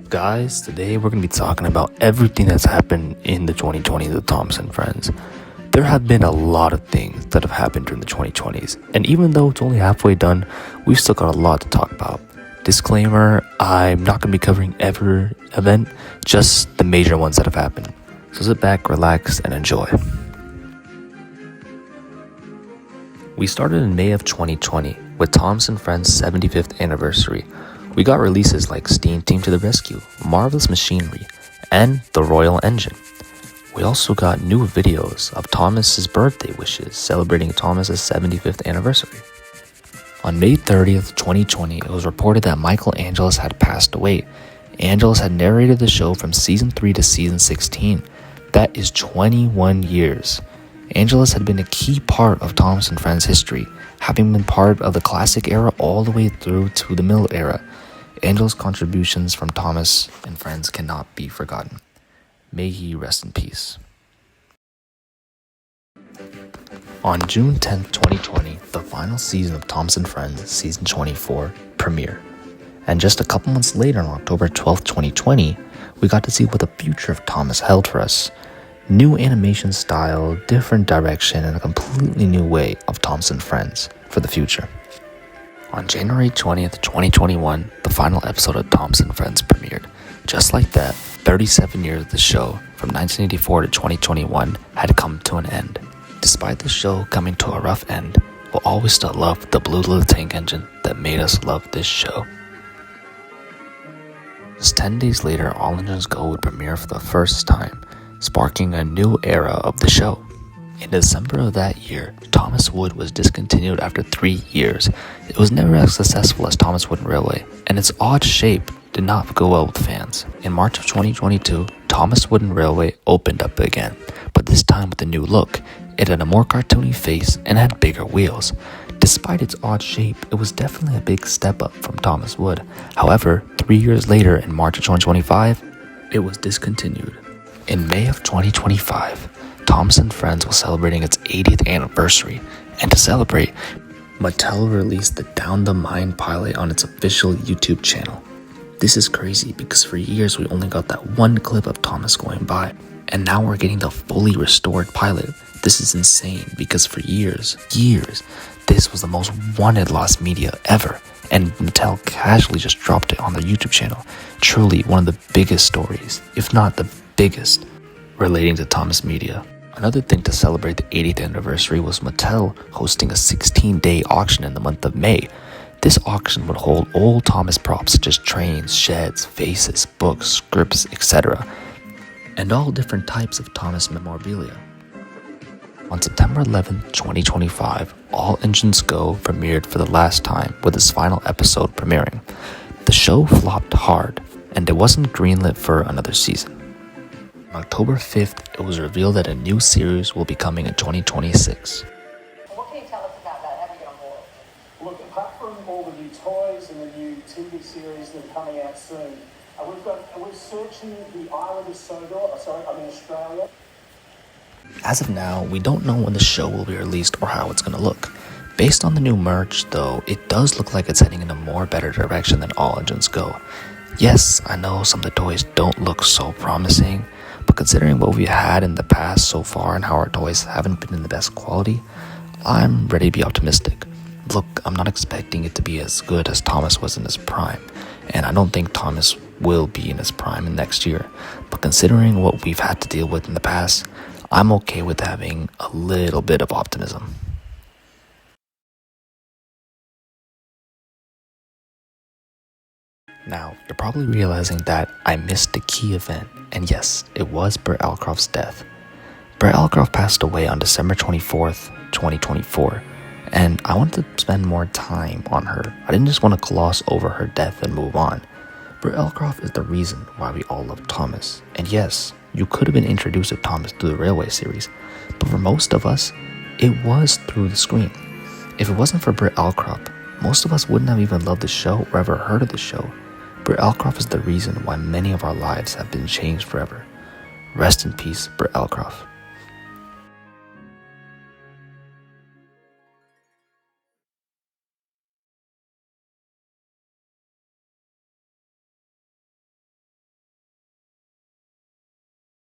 Guys, today we're going to be talking about everything that's happened in the 2020s with Thomas and Friends. There have been a lot of things that have happened during the 2020s, and even though it's only halfway done, we've still got a lot to talk about. Disclaimer, I'm not going to be covering every event, just the major ones that have happened. So sit back, relax, and enjoy. We started in May of 2020 with Thomas and Friends' 75th anniversary. We got releases like Steam Team to the Rescue, Marvelous Machinery, and The Royal Engine. We also got new videos of Thomas's birthday wishes celebrating Thomas's 75th anniversary. On May 30th, 2020, it was reported that Michael Angeles had passed away. Angeles had narrated the show from season 3 to season 16. That is 21 years. Angeles had been a key part of Thomas and Friends history, having been part of the classic era all the way through to the middle era. Angeles' contributions from Thomas and Friends cannot be forgotten. May he rest in peace. On June 10, 2020, the final season of Thomas and Friends, season 24, premiered. And just a couple months later, on October 12, 2020, we got to see what the future of Thomas held for us. New animation style, different direction, and a completely new way of Thomas and Friends for the future. On January 20th, 2021, the final episode of Thomas and Friends premiered. Just like that, 37 years of the show, from 1984 to 2021, had come to an end. Despite the show coming to a rough end, we'll always still love the blue little tank engine that made us love this show. Just 10 days later, All Engines Go would premiere for the first time, sparking a new era of the show. In December of that year, Thomas Wood was discontinued after 3 years. It was never as successful as Thomas Wooden Railway, and its odd shape did not go well with fans. In March of 2022, Thomas Wooden Railway opened up again, but this time with a new look. It had a more cartoony face and had bigger wheels. Despite its odd shape, it was definitely a big step up from Thomas Wood. However, 3 years later, in March of 2025, it was discontinued. In May of 2025, Thomas and Friends was celebrating its 80th anniversary, and to celebrate, Mattel released the Down the Mine pilot on its official YouTube channel. This is crazy because for years we only got that one clip of Thomas going by, and now we're getting the fully restored pilot. This is insane because for years, this was the most wanted lost media ever, and Mattel casually just dropped it on their YouTube channel. Truly one of the biggest stories, if not the biggest, relating to Thomas media. Another thing to celebrate the 80th anniversary was Mattel hosting a 16-day auction in the month of May. This auction would hold old Thomas props such as trains, sheds, vases, books, scripts, etc., and all different types of Thomas memorabilia. On September 11, 2025, All Engines Go premiered for the last time, with its final episode premiering. The show flopped hard, and it wasn't greenlit for another season. On October 5th, it was revealed that a new series will be coming in 2026. What can you tell us about that? How do you get on board? Look, apart from all the new toys and the new TV series that are coming out soon, we're searching the island of Australia. As of now, we don't know when the show will be released or how it's going to look. Based on the new merch, though, it does look like it's heading in a more better direction than All Engines Go. Yes, I know some of the toys don't look so promising, but considering what we've had in the past so far and how our toys haven't been in the best quality, I'm ready to be optimistic. Look, I'm not expecting it to be as good as Thomas was in his prime, and I don't think Thomas will be in his prime in next year, but considering what we've had to deal with in the past, I'm okay with having a little bit of optimism. Now, you're probably realizing that I missed the key event, and yes, it was Britt Allcroft's death. Britt Allcroft passed away on December 24th, 2024, and I wanted to spend more time on her. I didn't just want to gloss over her death and move on. Britt Allcroft is the reason why we all love Thomas, and yes, you could have been introduced to Thomas through the Railway series, but for most of us, it was through the screen. If it wasn't for Britt Allcroft, most of us wouldn't have even loved the show or ever heard of the show. Britt Allcroft is the reason why many of our lives have been changed forever. Rest in peace, Britt Allcroft.